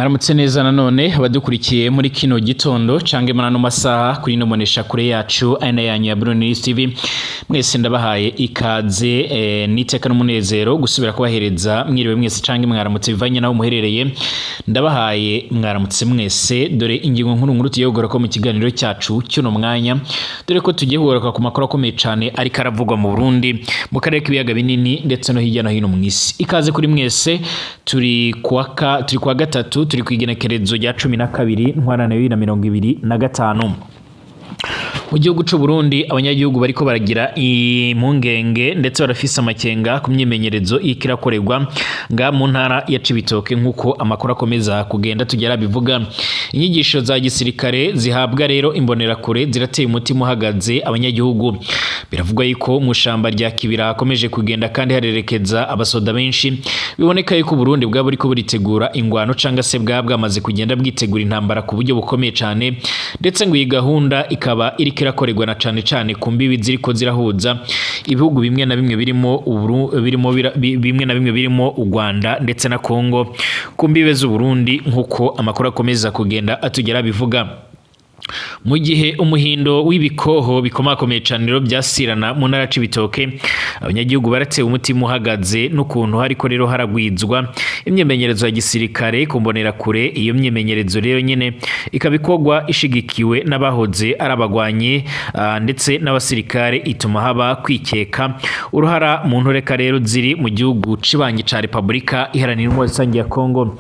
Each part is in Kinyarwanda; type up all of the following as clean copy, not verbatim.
Mwaramutse neza nanone abadukurikiye muri kino gitondo cange manano masaha kuri no monesha kure yacu aina yanyu ya Bruni TV. Mwese ndabahaye ikaze niteka n'umunezero gusubira kubahereza mwiriwe mwese cange mwaramutse bivanye naho muherereye. Ndabahaye mwaramutse mwese dore ingingo nkuru tuyogora ko mu kiganiro cyacu cyuno mwanya dore ko tugiye kugaruka ku makuru akomeye cyane ari karavugwa mu Burundi mu karere k'ibiyaga binini ndetse no hirya no hino mu isi. Ikaze kuri mwese turi kwa gatatu turi kwigenekerezo rya 12 ntwarane 2025 mu gihugu cy'u Burundi. Abanyagihugu bariko baragira impungenge ndetse barafise amakenga ku myimenyerezo ikirakorerwa nga mu ntara ya Cibitoke nkuko amakuru akomeza kugenda tugera bivuga. Inyigisho za gisirikare zihabwa rero imbonera kure zirateye umutima uhagaze abanyagihugu. Biravugwa yuko mu shamba rya Kibira akomeje kugenda kandi harerekeza abasoda benshi. Biboneka yuko Burundi bwa buriko buritegura ingwano canga se bwamaze kugenda bwitegura intambara ku buryo bukomeye cyane, ndetse ngo iyi gahunda ikaba iri kirakorerwa na cane ku mbibi ziriko zirahuza ibihugu bimwe na bimwe birimo u Rwanda ndetse na Kongo ku mbibe z'u Burundi nkuko amakuru akomeza kugenda atugera bivuga. Mu gihe umuhindo w'ibikoho bikomakomeye cyane rero byasirana mu ntara Cibitoke, abanyagihugu baratewe umutima uhagaze n'ukuntu hariko rero haragwizwa imyemenyerezo ya gisirikare kumbonera kure. Iyo myemenyerezo rero nyene ikabikorwa ishigikiwe n'abahoze arabagwanye ndetse n'abasirikare, ituma haba kwikeka uruhara mu ntoreka rero ziri mu gihugu cibanyi ca Republika Iharanira Intwaro Rusange ya Kongo.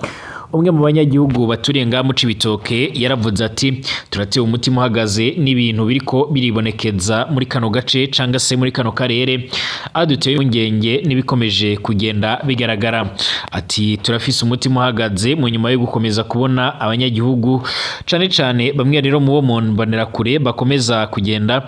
Umwe mu banyagihugu baturiye nga mu Cibitoke yaravuze ati turatewe umutima uhagaze n'ibintu biriko biribonekeza muri kano gace canga se muri kano karere, aduteye ingenge nibikomeje kugenda bigaragara. Ati turafise umutima uhagaze mu nyuma yo gukomeza kubona abanyagihugu cane bamwe rero mu bo mbonera kure bakomeza kugenda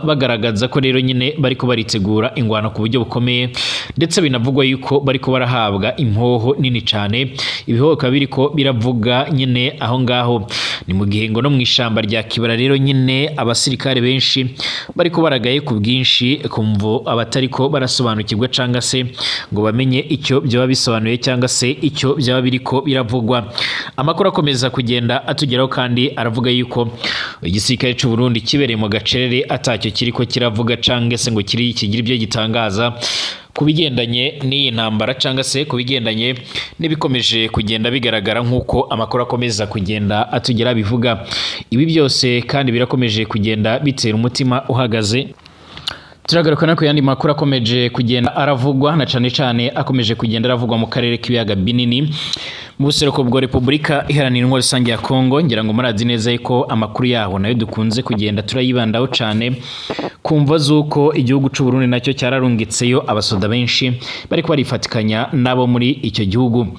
bagaragaza ko rero nyine bariko baritegura ingwano ku buryo bukomeye, ndetse binavugwa yuko bariko barahabwa impoho nini cyane. Ibihoho kabiriko biravuga nyine aho ngaho ni mu gihe ngo no mwishamba rya Kibara rero nyine abasirikare benshi bariko baragaye ku bwinshi, kumvo abatariko barasobanukirwa canga se ngo bamenye icyo byaba bisobanuye canga se icyo byaba biriko biravugwa. Amakuru akomeza kugenda atugeraho kandi aravuga yuko igisirikare cy'u Burundi kibereye mu gace atacyo kiriko kiravuga canga se ngo kigira ibyo gitangaza kubigendanye n'iyi ntambara canga se kubigendanye n'ibikomeje kugenda bigaragara nkuko amakuru akomeza kugenda atugera bivuga. Ibi byose kandi birakomeje kugenda bitera umutima uhagaze. Turagarukana ko yandi makuru akomeje kugenda aravugwa na cane akomeje kugenda aravugwa mu karere k'ibiyaga binini mu buseruko bwa Republika Iharanira Intwaro Rusange ya Kongo. Ngira ngo murazi neza ko amakuru yaho nayo dukunze kugenda turayibandaho cane kumva zuko igihugu cy'u Burundi nacyo cyararungitseyo abasoda benshi bariko barifatikanya nabo muri icyo gihugu.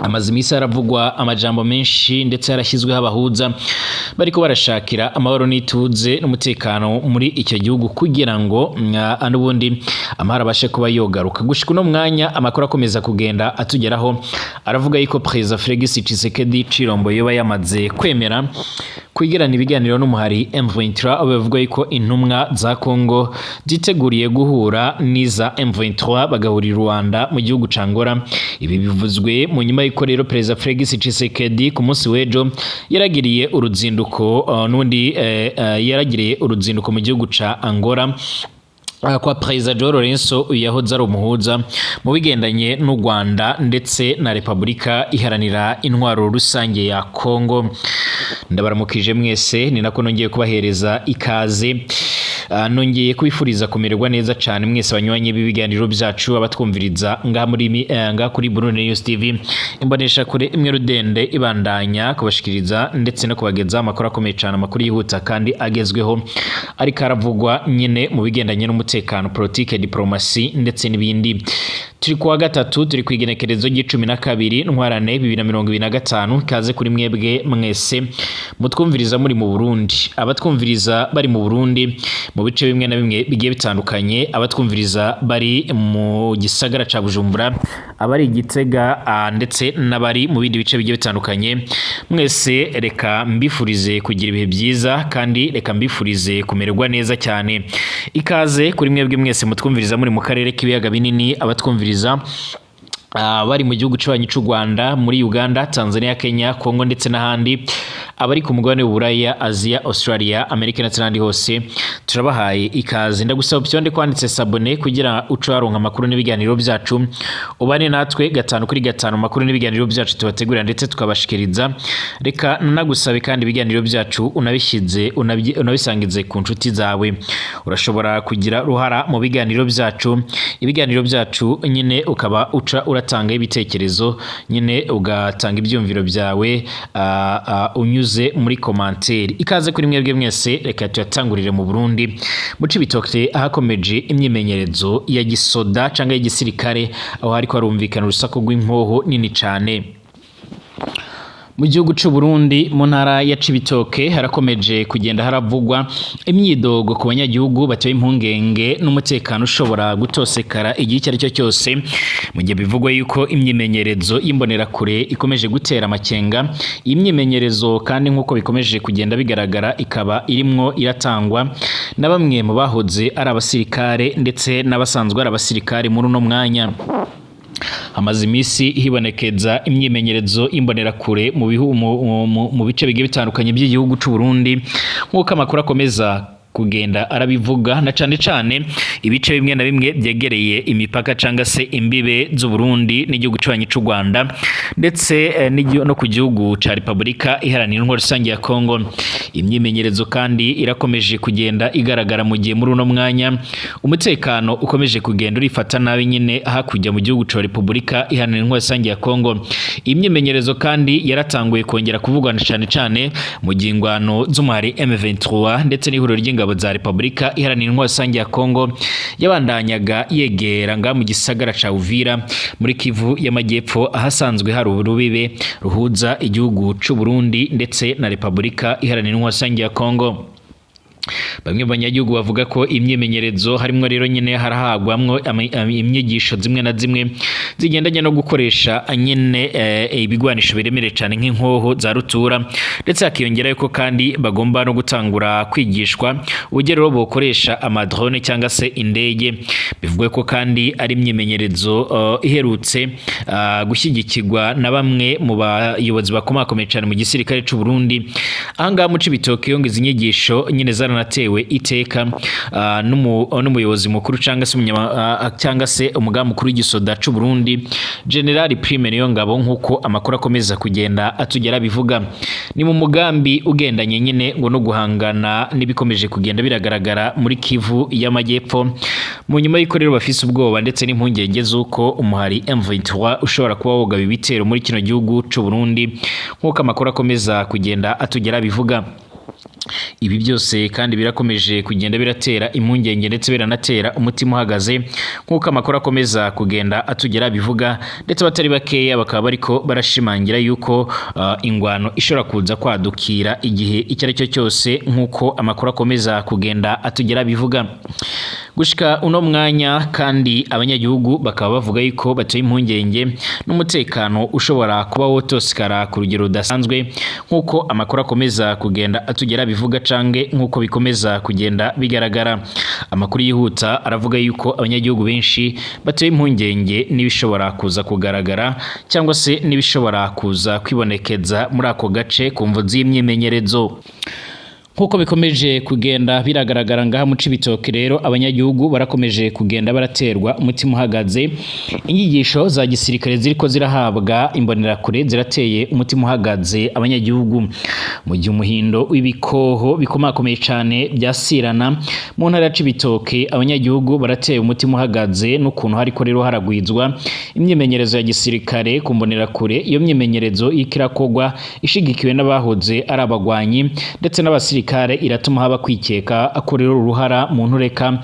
Amazimisa yaravugwa amajambo menshi ndetse yarashyizweho abahuza bariko barashakira amahoro n'ituze n'umutekano muri icyo gihugu kugira ngo n'ubundi amahoro abashe kuba yogaruka. Gushika no mwanya amakuru akomeza kugenda atugeraho aravuga yuko President Felix Tshisekedi Chilombo yoba yamaze kwemera kwigirana ibiganiro n'umuhari M23, abo bavuga yuko intumwa za Kongo ziteguriye guhura n'iza M23 bagahurira Rwanda mu gihugu ca Angola. Ibi bivuzwe mu nyuma y'uko rero President Felix Tshisekedi ku munsi w'ejo yaragiriye uruzinduko mu gihugu ca Angola kwa President Lorenzo yahoze ari umuhuza mu bigendanye n'u Rwanda ndetse na Republika Iharanira Intwaro Rusange ya Kongo. Ndabaramukije mwese, ni nako nongeye kubahereza ikaze. Nongeye kubifuriza kumererwa neza cyane mwese banywanyi b'ibiganiro byacu abatwumviriza nga kuri Bruni News TV. Imbonesha kure imwe rudende ibandanya kubashikiriza ndetse no kubageza amakuru akomeye cyane, amakuru yihuta kandi agezweho ari karavugwa nyine mu bigendanye n'umutekano, politique, diplomasi ndetse n'ibindi. Turi kuwa gatatu turi kwigenekerezo g'12 ntwarane 2025. Kaze kuri mwebwe mwese mutwumviriza muri mu Burundi, abatwumviriza bari mu Burundi mu bice bimwe na bimwe bigiye bitandukanye, abatwumviriza bari mu gisagara ca Bujumbura, abari Gitega ndetse n'abari mu bindi bice bigiye bitandukanye. Mwese reka mbifurize kugira ibihe byiza kandi reka mbifurize kumererwa neza cyane. Ikaze kuri mwebwe mwese mutwumviriza muri mu karere k'ibiyaga binini, abatwumviriza bari mu gihugu cy'ubanyi cy'u Rwanda, muri Uganda, Tanzania, Kenya, Kongo ndetse n'ahandi, abari ku mugabane w'Uburaya, Asia, Australia, Amerika ndetse n'ahandi hose, turabahaye ikaze. Ndagusaba byonde kwanditse sabone kugira uco aronka amakuru n'ibiganiro byacu, ubane natwe 5 kuri 5 amakuru n'ibiganiro byacu tubategurira ndetse tukabashikiriza. Reka nagusabe kandi ibiganiro byacu unabishyize unabisangize ku nshuti zawe. Urashobora kugira ruhara mu biganiro byacu, ibiganiro byacu nyine ukaba uca uratanga ibitekerezo, nyine ugatanga ibyumviro byawe unyuze muri commentaire. Ikaze kuri mwebwe mwese, reka tuyatangurire mu Burundi mu Cibitoke ahakomeje imyimenyerezo ya gisoda cyangwa y'igisirikare, aho hariko harumvikana urusaku rw'impoho nini cyane. Mu gihugu cy'u Burundi mu ntara ya Cibitoke harakomeje kugenda haravugwa imyidogo ku banyagihugu batewe impungenge n'umutekano ushobora gutosekara igihe icyo ari cyo cyose, mu gihe bivugwa yuko imyimenyerezo y'imbonerakure ikomeje gutera amakenga. Iyi myimenyerezo kandi nk'uko bikomeje kugenda bigaragara ikaba irimwo iratangwa na bamwe mu bahoze ari abasirikare ndetse n'abasanzwe ari abasirikare muri uno mwanya. Hamaze imisi hibonekeza imyimenyerezo imbonerakure mu bice bigiye bitandukanye by'igihugu cy'u Burundi, nk'uko amakuru akomeza kugenda arabivuga, na cane ibice bimwe na bimwe byegereye imipaka cyangwa se imbibe z'u Burundi n'igihugu cy'ubanyi cy'u Rwanda ndetse no ku gihugu ca Republika Iharanira Intwaro Rusange ya Kongo. Imyimenyerezo kandi irakomeje kugenda igaragara mu gihe muri uno mwanya umutekano ukomeje kugenda urifata nabi nyine hakujya mu gihugu ca Republika Iharanira Intwaro Rusange ya Kongo. Imyimenyerezo kandi yaratanguye kongera kuvugwa cane mu gingwano z'umuhari M23 ndetse n'ihuriro ry'ingabo za Republika Iharanira Intwaro Rusange ya Kongo yabandanyaga yegera nga mu gisagara ca Uvira muri Kivu y'Amajyepfo, ahasanzwe hari urubibe ruhuza igihugu cy'u Burundi ndetse na Republika Iharanira Intwaro Rusange ya Kongo. Bamwe banyagihugu bavuga ko imyimenyerezo harimo rero nyine harahagwamwo imyigisho zimwe na zimwe zigendanye no gukoresha nyine ibigwanisho biremere cyane nk'inkoho za rutura, ndetse hakiyongera yuko kandi bagomba no gutangura kwigishwa uburyo rero bokoresha amadrone cyangwa se indege. Bivugwe ko kandi ari imyimenyerezo iherutse gushyigikirwa na bamwe mu bayobozi bakomakomeye cyane mu gisirikare cy'u Burundi. Ahangaha mu Cibitoke yonge izi nyigisho nyine zaranatewe iteka n'umuyobozi mukuru cyangwa se umugaba mukuru w'igisoda cy'u Burundi, General Prime Niyongabo, nk'uko amakuru akomeza kugenda atugera bivuga. Ni mu mugambi ugendanye nyine ngo no guhangana n'ibikomeje kugenda biragaragara muri Kivu y'Amajyepfo, mu nyuma y'uko rero bafise ubwoba ndetse n'impungenge z'uko umuhari M23 ushobora kuba wogaba ibitero muri kino gihugu cy'u Burundi, nk'uko amakuru akomeza kugenda atugera bivuga. Ibi byose kandi birakomeje kugenda biratera impungenge ndetse biranatera umutima uhagaze, nk'uko amakuru akomeza kugenda atugera bivuga, ndetse batari bakeya bakaba bariko barashimangira yuko ingwano ishobora kuza kwadukira igihe icyo ari cyo cyose, nk'uko amakuru akomeza kugenda atugera bivuga. Gushika uno mwanya kandi abanyagihugu bakaba bavuga yuko batoye impungenge n'umutekano ushobora kuba wotosikara ku rugero rudasanzwe, nk'uko amakuru akomeza kugenda atugera bivuga cange nk'uko bikomeza kugenda bigaragara. Amakuru yihuta aravuga yuko abanyagihugu benshi batoye impungenge n'ibishobora kuza kugaragara cyangwa se n'ibishobora kuza kwibonekeza muri ako gace ku mvu z'imyimenyerezo. Nkuko bikomeje kugenda biragaragara ngaha mu Cibitoke rero abanyagihugu barakomeje kugenda baraterwa umutima uhagaze. Inyigisho za gisirikare ziriko zirahabwa imbonerakure zirateye umutima uhagaze abanyagihugu, mu gihe umuhindo w'ibikoho bikomakomeye cyane byasirana mu ntara ya Cibitoke. Abanyagihugu barateye umutima uhagaze n'ukuntu hariko rero haragwizwa imyimenyerezo ya gisirikare ku mbonerakure. Iyo myimenyerezo ikirakogwa ishigikiwe n'abahoze ari abagwanyi ndetse n'abasirikare iratuma haba kwikeka akorera uruhara mu ntureka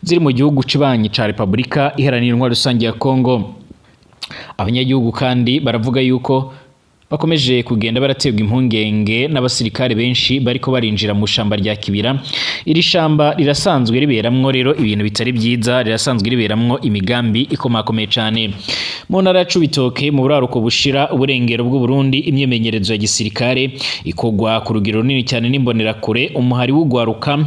ziri mu gihugu cy'ubanyi ca Republika Iharanira Intwaro Rusange ya Kongo. Abanyagihugu kandi baravuga yuko bakomeje kugenda baraterwa impungenge n'abasirikare benshi bariko barinjira mu shamba rya Kibira. Iri shamba rirasanzwe riberamwo rero ibintu bitari byiza, rirasanzwe riberamwo imigambi ikomakomeye cyane. Mu ntara ya Cibitoke mu buraruko bushira uburengero bw'u Burundi, imyemenyerezo ya gisirikare ikogwa ku rugero runini cyane n'imbonera kure. Umuhari w'ugwaruka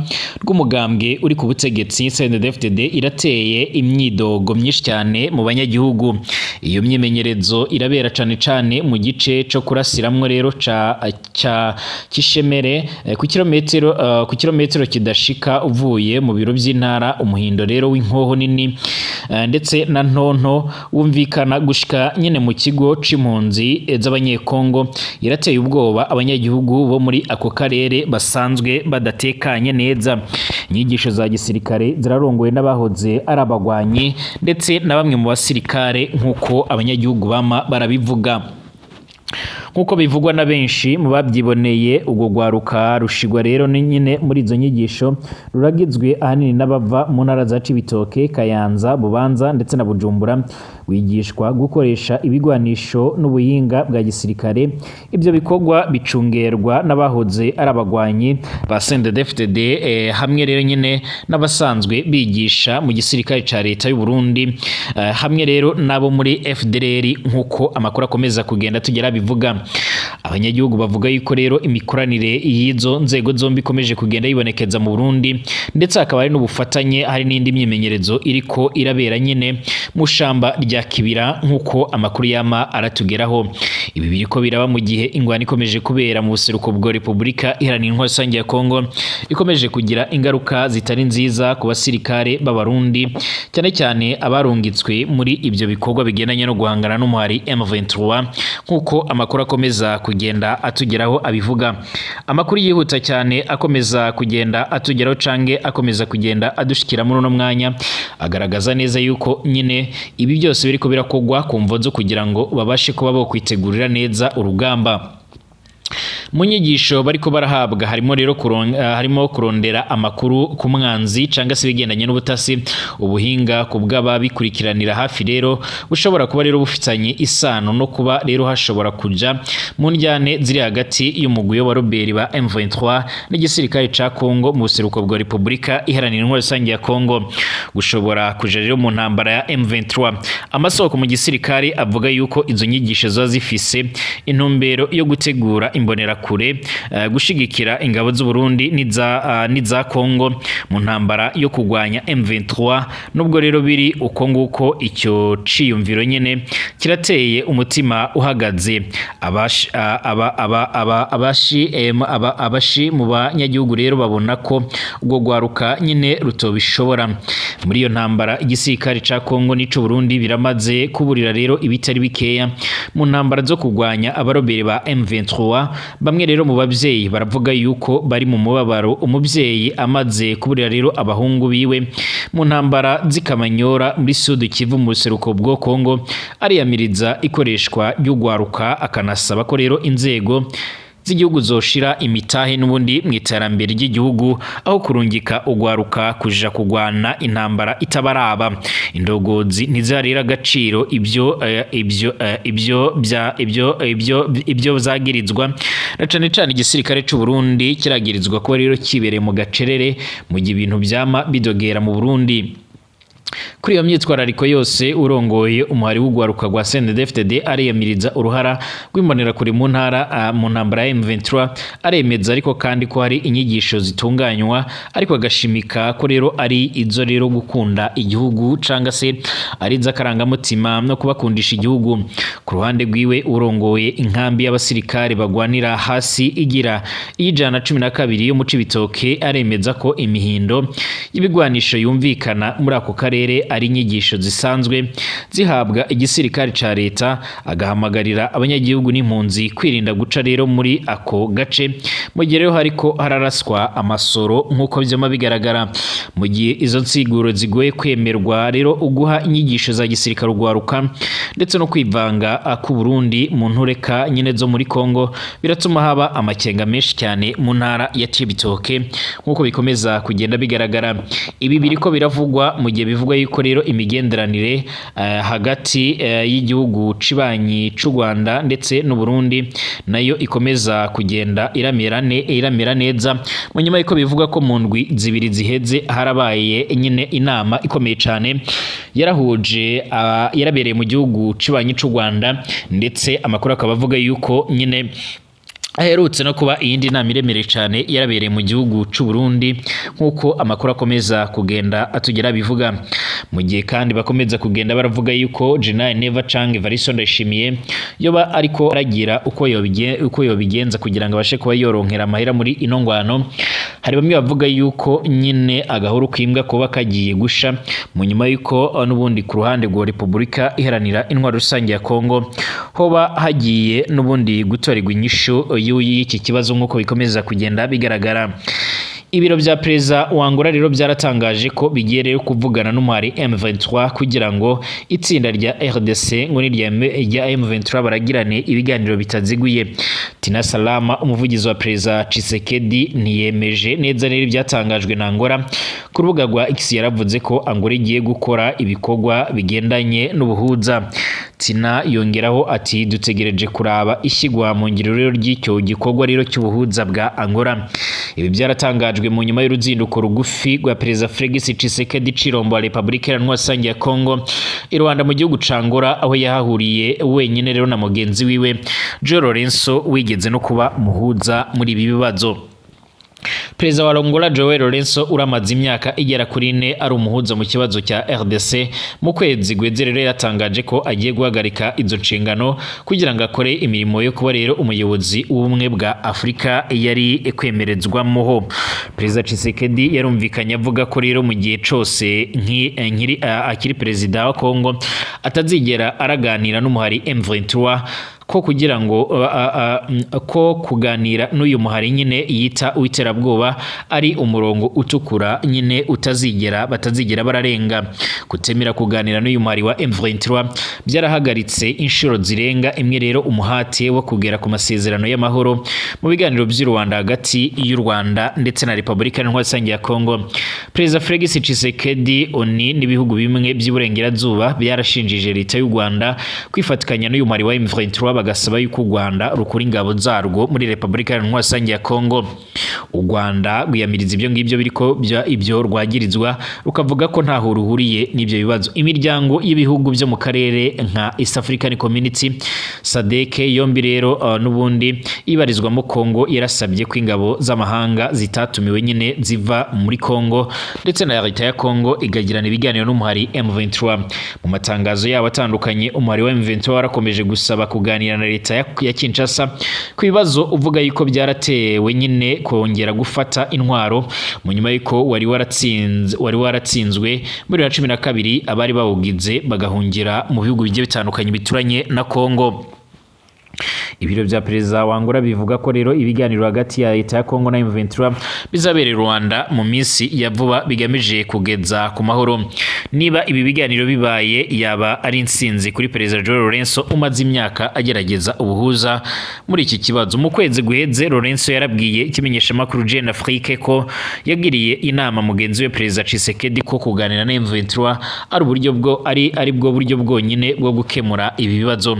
rw'umugambwe uri ku butegetsi CNDD-FDD irateye imyidogo myinshi cyane mu banyagihugu. Iyo myimenyerezo irabera cyane cyane mu gice cyo kurasiramwo rero ca Kishemere ku kilometero kidashika uvuye mu biro by'intara. Umuhindo rero w'inkoho nini ndetse na ntonto wumvikana gushika nyene mu kigo c'impunzi z'abanyekongo, irateye ubwoba abanyagihugu bo muri ako karere basanzwe badatekanye neza. Inyigisho za gisirikare zirarongoye n'abahoze ari abagwanyi ndetse na bamwe mu basirikare nk'uko abanyagihugu bama barabivuga. Nkuko bivugwa na benshi mu babyiboneye, ubwo gwaruka rushigwa rero nyine muri izo nyigisho ruragizwe ahanini n'abava mu ntara za Cibitoke, Kayanza, Bubanza ndetse na Bujumbura. Wigishwa gukoresha ibigwanisho n'ubuhinga bwa gisirikare. Ibyo bikorwa bicungerwa n'abahoze ari abagwanyi ba CNDD-FDD hamwe rero nyine n'abasanzwe bigisha mu gisirikare ca leta y'u Burundi, hamwe rero nabo muri FDLR nkuko amakuru akomeza kugenda tugera bivuga. Abanyagihugu bavuga yuko rero imikoranire y'izo nzego zombi ikomeje kugenda yibonekeza mu Burundi, ndetse hakaba hari n'ubufatanye, hari n'indi myimenyerezo iriko irabera nyine mu shamba rya Kibira nkuko amakuru yama aratugeraho. Ibi biriko biraba mu gihe ingwano ikomeje kubera mu buseruko bwa Repubulika Iharanira Intwaro Rusange ya Kongo, ikomeje kugira ingaruka zitari nziza ku basirikare b'Abarundi, cyane cyane abarungitswe muri ibyo bikorwa bigendanye no guhangana n'umuhari M23 nkuko amakuru akomeza kugenda atugeraho abivuga. Amakuru yihuta cyane akomeza kugenda atugeraho cange akomeza kugenda adushikira muri uno mwanya agaragaza neza yuko nyine ibi byose biriko birakogwa ku mvo zo kugira ngo babashe kuba bo kwitegurira neza urugamba. Mu nyigisho bariko barahabwa harimo kurondera amakuru ku mwanzi canga se bigendanye n'ubutasi, ubuhinga ku bw'ababikurikiranira hafi rero bushobora kuba rero bufitanye isano no kuba rero hashobora kuja mu njyane ziri hagati y'umugwi wa Robert ba M23 n'igisirikare ca Kongo mu buseruko bwa Repubulika Iharanira Intwaro Rusange ya Kongo, gushobora kuja rero mu ntambara ya M23. Amasoko mu gisirikare avuga yuko izo nyigisho zo zifise intumbero yo gutegura imbonera kure gushigikira ingabo z'u Burundi niza Kongo mu ntambara yo kugwanya M23. Nubwo rero biri uko nguko, icyo ciyumviro nyene kirateye umutima uhagaze abashi mu banyagihugu rero babona ko ubwo gwaruka nyene rutobishobora. Muri iyo ntambara igisirikare ca Kongo n'ico Burundi biramaze kuburira rero ibitari bikeya mu ntambara zo kugwanya abarobere ba M23. Bamwe rero mu bavyeyi baravuga yuko bari mu mubabaro umuvyeyi amaze kuburira rero abahungu biwe mu ntambara zikamanyora muri Sud Kivu mu buseruko bwo Kongo, ariyamiriza ikoreshwa ry'ugwaruka akanasaba ko rero inzego z'igihugu zoshira imitahe n'ubundi mu iterambere ry'igihugu aho kurungika ugwaruka kuja kugwana intambara itabaraba. Indogozi ntizarira agaciro ibyo zagirizwa na cane cane igisirikare c'u Burundi kiragirizwa ko rero kibereye mu gacerere mu gihe ibintu byama bidogera mu Burundi. Kuri iyo myitwarariko yose urongoye umuhari w'ugwaruka rwa CNDD-FDD ariyamiriza uruhara rw'imbonera kuri mu ntambara ya M23, aremeza ariko kandi ko hari inyigisho zitunganywa ariko agashimika ko rero ari izo rero gukunda igihugu canga se ari z'akarangamutima no kubakundisha igihugu. Ku ruhande rwiwe urongoye inkambi y'abasirikare bagwanira hasi igira ijana 12 yo mu Cibitoke aremeza ko imihindo y'ibigwanisho yumvikana muri ako karere ari inyigisho zisanzwe zihabwa igisirikare ca leta, agahamagarira abanyagihugu n'impunzi kwirinda guca rero muri ako gace mu gihe rero hariko hararaswa amasoro nk'uko byama bigaragara. Mu gihe izo nsiguro zigoye kwemerwa rero uguha inyigisho za gisirikare ugwaruka ndetse no kwivanga ku Burundi mu ntureka nyine zo muri Kongo biratuma haba amakenga menshi cyane mu ntara ya Cibitoke nk'uko bikomeza kugenda bigaragara. Ibi biriko biravugwa mu gihe bivugwa yuko yuko rero imigenderanire hagati y'igihugu cibanyi c'u Rwanda ndetse n'u Burundi nayo ikomeza kugenda iramera neza mu nyuma yuko bivuga ko mu ndwi zibiri ziheze harabaye nyine inama ikomeye cyane yarabereye mu gihugu cibanyi c'u Rwanda ndetse amakuru akaba avuga yuko nyine aherutse no kuba iyindi nama iremereye cyane yarabereye mu gihugu c'u Burundi nkuko amakuru akomeza kugenda atugera bivuga mu gihe kandi bakomeza kugenda baravuga yuko General Neva Chang Evaristo Ndayishimiye yoba ariko aragira uko yobigenza kugira ngo abashe kuba yoronkera amahera muri ino ngwano. Hari bamwe bavuga yuko nyine agahuru kimbwa kuba kagiye gusha mu nyuma yuko n'ubundi ku ruhande rwa Repubulika iharanira intwaro rusange ya Kongo hoba hagiye n'ubundi gutorerwa inyishu y'iki kibazo nk'uko bikomeza kugenda bigaragara. Ibiro vya Perezida wa Angola rero byaratangaje ko bigiye rero kuvugana n'umuhari M23 kugira ngo itsinda rya RDC ngo rya M23 baragirane ibiganiro bitaziguye. Tina Salama umuvugizi wa Perezida Tshisekedi ntiyemeje neza rero byatangajwe na Angola ku rubuga rwa X. Yaravuze ko Angola igiye gukora ibikorwa bigendanye n'ubuhuza. Tina yongeraho ati dutegereje kuraba ishyigwa mu ngiro rero ry'icyo gikorwa rero cy'ubuhuza bwa Angola. Ibi byaratangajwe mu nyuma y'uruzinduko rugufi rwa Perezida Felix Tshisekedi Chilombo wa Repubulika Iharanira Demokarasi ya Kongo i Rwanda mu gihugu ca Angola, aho yahahuriye wenyine rero na mugenzi wiwe João Lourenço wigeze no kuba muhuza muri ibi bibazo. Perezida wa Angola João Lourenço uramaze imyaka igera kuri 4 ari umuhuza mu kibazo cya RDC. Mu kwezi gweze rero yatangaje ko agiye guhagarika izo nshingano kugira ngo akore imirimo yo kuba rero umuyobozi w'ubumwe bwa Afrika yari kwemerezwamo. Perezida Tshisekedi yarumvikanye avuga ko rero mu gihe cose akiri perezida wa Kongo atazigera araganira n'umuhari M23 ko kugira ngo ko kuganira n'uyu muhari nyine yita uwiterabwoba ari umurongo utukura nyine batazigera bararenga. Kutemera kuganira n'uyu muhari wa M23 byarahagaritse inshuro zirenga imwe rero umuhate wo kugera ku masezerano y'amahoro mu biganiro by'u Rwanda hagati y'u Rwanda ndetse na Repubulika Iharanira Demokarasi ya Kongo. Perezida Felix Tshisekedi oni n'ibihugu bimwe by'Iburengerazuba byarashinjije leta y'u Rwanda kwifatikanya n'uyu muhari wa M23 bagasaba yuko u Rwanda rukura ingabo zarwo muri Repubulika Iharanira Demokarasi ya Kongo. U Rwanda rwiyamiriza ibyo ngibyo biriko ibyo rwagirizwa rukavuga ko ntaho ruhuriye n'ibyo bibazo. Imiryango y'ibihugu byo mu karere nka East African Community SADC yombi rero n'ubundi ibarizwa mu Kongo yarasabye ko ingabo z'amahanga zitatumiwe nyine ziva muri Kongo ndetse na leta ya Kongo igagirana ibiganiro n'umuhari M23. Mu matangazo yabo atandukanye umuhari wa M23 warakomeje gusaba kuganira na leta ya Kinshasa ku bibazo uvuga yuko byaratewe nyine kongera gufata intwaro mu nyuma yuko wari waratsinzwe muri 2012 abari bawugize bagahungira mu bihugu bigiye bitandukanye bituranye na Kongo. Ibiro vya Perezida wa Angola bivuga ko rero ibiganiro hagati ya leta ya Kongo na M23 bizabera Rwanda mu minsi ya vuba bigamije kugeza ku mahoro. Niba ibi biganiro bibaye yaba ari insinzi kuri Perezida João Lourenço umaze imyaka agerageza ubuhuza muri iki kibazo. Mu kwezi guheze Lourenço yarabwiye ikimenyesha makuru Jeune Afrique ko yagiriye inama mugenzi we Perezida Tshisekedi ko kuganira na M23 ari bwo buryo bwonyine bwo gukemura ibi bibazo.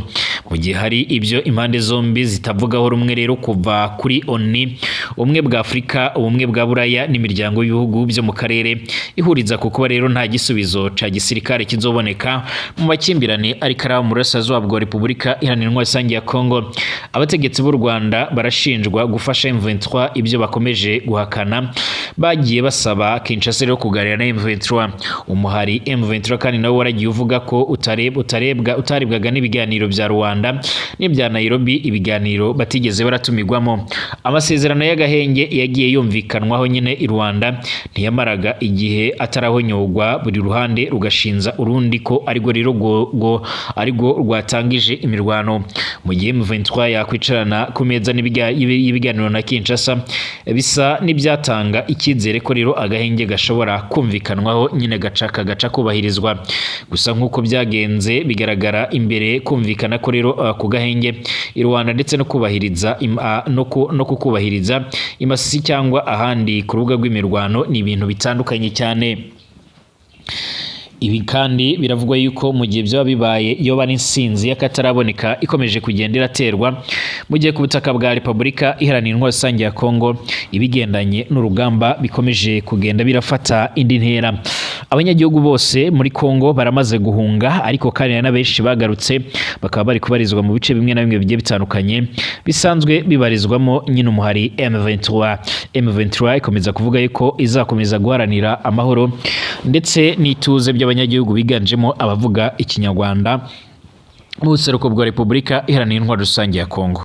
Mu gihe hari ibyo impande zombi zitavugaho rumwe rero kuva kuri ONU, ubumwe bwa Afrika, ubumwe bwa Buraya n'imiryango y'ibihugu byo mu karere ihuriza kuko rero nta gisubizo ca gisirikare kizoboneka mu makimbirane ari kara mu Burasirazuba bwa Repubulika Iharanira Demokarasi ya Kongo. Abategetsi b'u Rwanda barashinjwa gufasha M23 ibyo bakomeje guhakana, bagiye basaba Kinshasa rero kuganira na M23. Umuhari M23 kandi nawe waragiye uvuga ko utarebwaga n'ibiganiro bya Rwanda n'ibya Nairobi, ibiganiro batigeze baratumirwamo. Amasezerano y'agahenge yagiye yumvikanwaho nyine i Rwanda ntiyamaraga igihe atarahonyogwa, buri ruhande rugashinza urundi ko ariko rwatangije imirwano. Mu gihe M23 yakwicarana ku meza y'ibiganiro na Kinshasa, bisa n'ibyatanga icyizere ko rero agahenge gashobora kumvikanwaho nyine gaca kubahirizwa. Gusa nk'uko byagenze bigaragara imbere kumvikana ko rero ku gahenge i Rwanda ndetse no kubahiriza no kukubahiriza imasisi cyangwa ahandi ku rubuga rw'imirwano ni ibintu bitandukanye cyane. Ibi kandi biravugwa yuko mu gihe byaba bibaye iyo bari insinzi y'akataraboneka ikomeje kugenda iraterwa mu gihe ku butaka bwa Repubulika Iharanira Intwaro Rusange ya Kongo ibigendanye n'urugamba bikomeje kugenda birafata indi ntera. Abanyagihugu bose muri Kongo baramaze guhunga, ariko kandi na benshi bagarutse bakaba bari kubarizwa mu bice bimwe na bimwe bigiye bitandukanye bisanzwe bibarizwamo nyine umuhari M23 ikomeza kuvuga yuko izakomeza guharanira amahoro ndetse n'ituze by'abanyagihugu biganjemo abavuga ikinyarwanda mu buseruko bwa Repubulika Iharanira Intwaro Rusange ya Kongo.